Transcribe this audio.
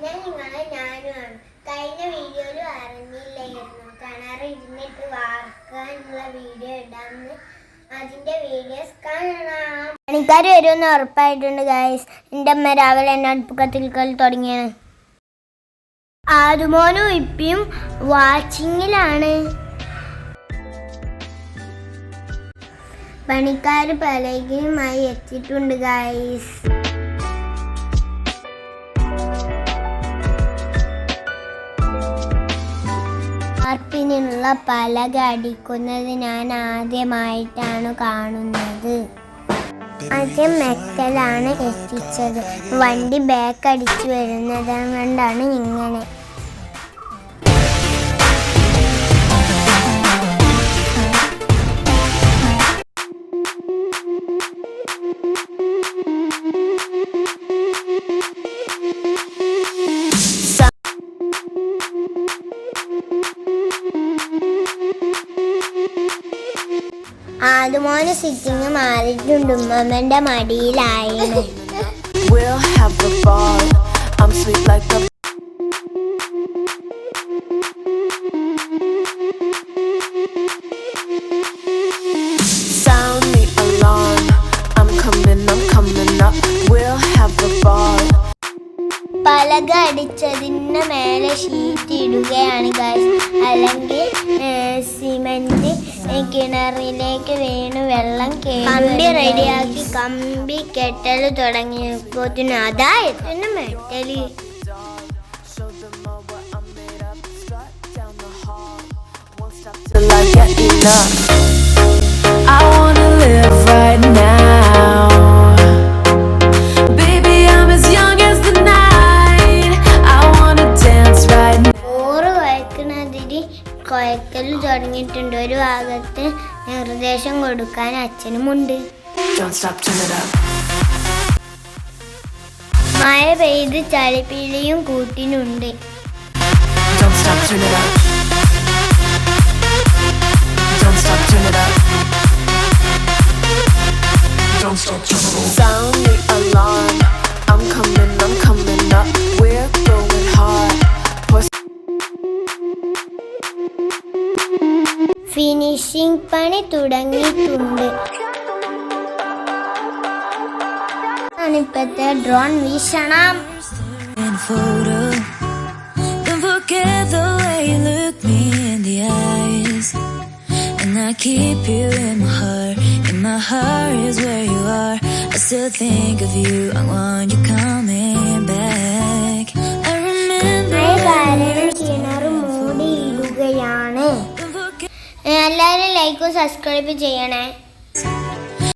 ഞാനുമാണ് കഴിഞ്ഞ വീഡിയോയിൽ അറിഞ്ഞില്ലായിരുന്നു കിണറ് ഇരുന്നിട്ട് വാർക്കാനുള്ള വീഡിയോ ഇടാന്ന്. അതിന്റെ വീഡിയോസ് കാണാം. പണിക്കാർ വരുമെന്ന് ഉറപ്പായിട്ടുണ്ട് ഗൈസ്. എൻ്റെ അമ്മ രാവിലെ എന്നെ അടുപ്പ് കത്തിക്കൽ തുടങ്ങിയാണ്. ആദ്യമോനും ഇപ്പിയും വാച്ചിങ്ങിലാണ്. പണിക്കാർ പലകയുമായി എത്തിയിട്ടുണ്ട് ഗൈസ്. വാർപ്പിനുള്ള പലക അടിക്കുന്നത് ഞാൻ ആദ്യമായിട്ടാണ് കാണുന്നത്. ആദ്യം മെറ്റലാണ് എത്തിച്ചത്. വണ്ടി ബാക്ക് അടിച്ചു വരുന്നത് കൊണ്ടാണ് ഇങ്ങനെ. ആദ്യമോന് സിറ്റിങ് മാറിയിട്ടുണ്ട്. ഉമ്മമ്മന്റെ മടിയിലായിരുന്നു. പലക അടിച്ചതിന് മേലെ ഷീറ്റ് ഇടുകയാണ് ഗൈസ്. അല്ലെങ്കിൽ സിമന്റ് കിണറിലേക്ക് വീണ് വെള്ളം കമ്പി റെഡിയാക്കി കമ്പി കെട്ടൽ തുടങ്ങിയപ്പോത്തിന് അതായിരുന്നു മെറ്റല്. കൊയക്കൽ തുടങ്ങിയിട്ടുണ്ട്. ഒരു ഭാഗത്ത് നിർദ്ദേശം കൊടുക്കാൻ അച്ഛനുമുണ്ട്. മഴ പെയ്ത് ചളിപ്പിളിയും കൂട്ടിനുണ്ട്. ഫിനിഷിംഗ് പണി തുടങ്ങിയിട്ടുണ്ട്. ഇപ്പോഴത്തെ ഡ്രോൺ വീക്ഷണം. കിണറ് മൂടിയിടുകയാണ്. എല്ലാവരും ലൈക്കും സബ്സ്ക്രൈബ് ചെയ്യണേ.